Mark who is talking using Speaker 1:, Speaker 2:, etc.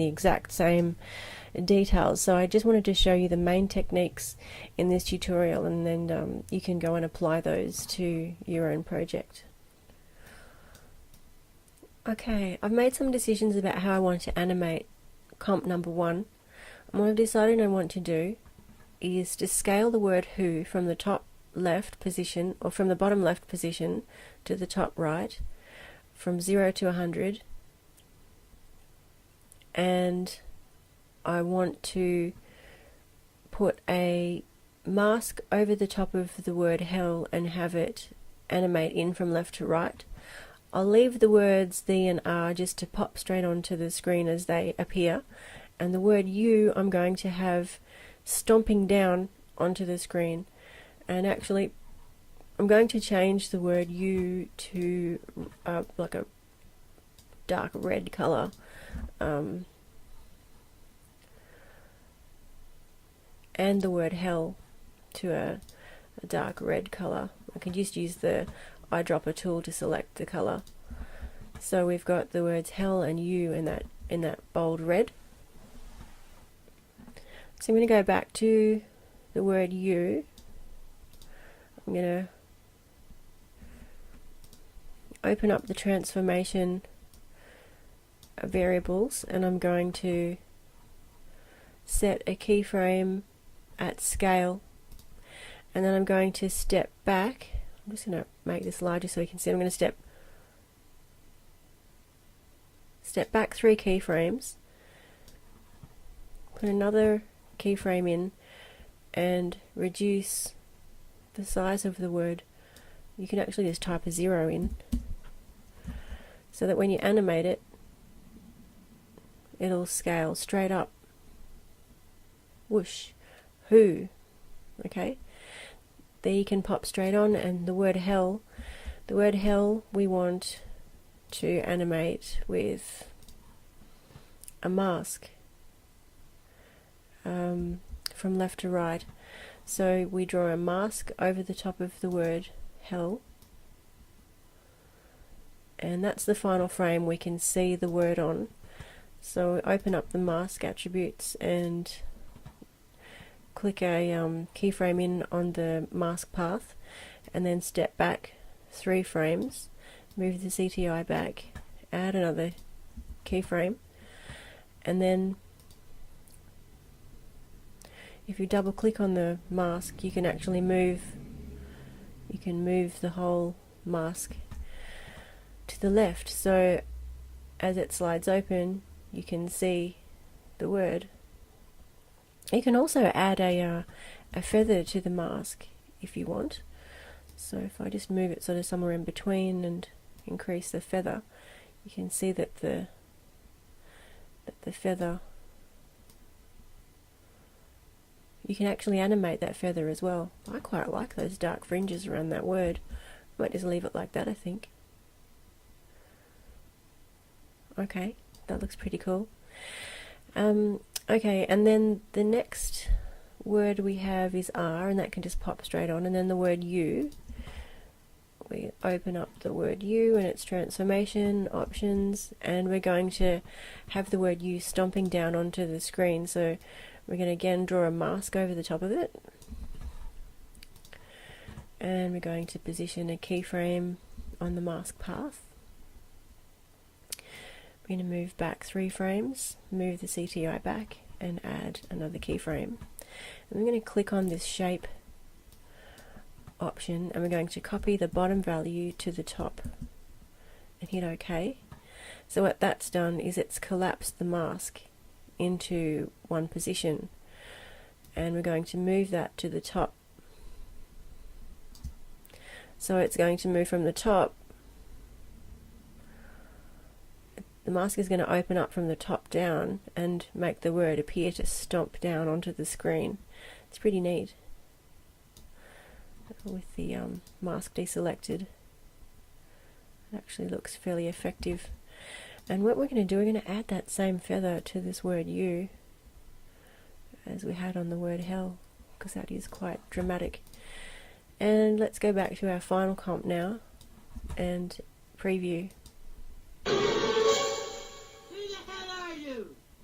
Speaker 1: the exact same details. So I just wanted to show you the main techniques in this tutorial, and then you can go and apply those to your own project. Okay, I've made some decisions about how I want to animate comp number 1. And what I've decided I want to do is to scale the word who from the top left position, or from the bottom left position to the top right, from 0 to 100, and I want to put a mask over the top of the word hell and have it animate in from left to right. I'll leave the words the and are just to pop straight onto the screen as they appear, and the word you I'm going to have stomping down onto the screen. And actually I'm going to change the word you to like a dark red colour, and the word hell to a dark red colour. I can just use the eyedropper tool to select the colour. So we've got the words hell and you in that bold red. So I'm going to go back to the word you. I'm going to open up the transformation variables, and I'm going to set a keyframe at scale, and then I'm going to step back. I'm just going to make this larger so you can see. I'm going to step back 3 keyframes, put another keyframe in, and reduce the size of the word. You can actually just type a 0 in, so that when you animate it, it'll scale straight up. Whoosh. Who. Okay. There you can pop straight on. And the word hell we want to animate with a mask from left to right. So we draw a mask over the top of the word hell, and that's the final frame we can see the word on. So we open up the mask attributes and click a keyframe in on the mask path, and then step back 3 frames, move the CTI back, add another keyframe, and then if you double click on the mask, you can actually move the whole mask to the left, so as it slides open you can see the word. You can also add a feather to the mask if you want. So if I just move it sort of somewhere in between and increase the feather, you can see that the feather, you can actually animate that feather as well. I quite like those dark fringes around that word. I might just leave it like that, I think. Okay, that looks pretty cool. Okay, and then the next word we have is are, and that can just pop straight on, and then the word you. We open up the word you and its transformation options, and we're going to have the word you stomping down onto the screen. So we're going to again draw a mask over the top of it, and we're going to position a keyframe on the mask path. We're going to move back 3 frames, move the CTI back, and add another keyframe. And I'm going to click on this shape option, and we're going to copy the bottom value to the top and hit OK. So what that's done is it's collapsed the mask into one position, and we're going to move that to the top. So it's going to move from the top. The mask is going to open up from the top down and make the word appear to stomp down onto the screen. It's pretty neat with the mask deselected. It actually looks fairly effective. And what we're going to do, we're going to add that same feather to this word you as we had on the word hell, because that is quite dramatic. And let's go back to our final comp now and preview.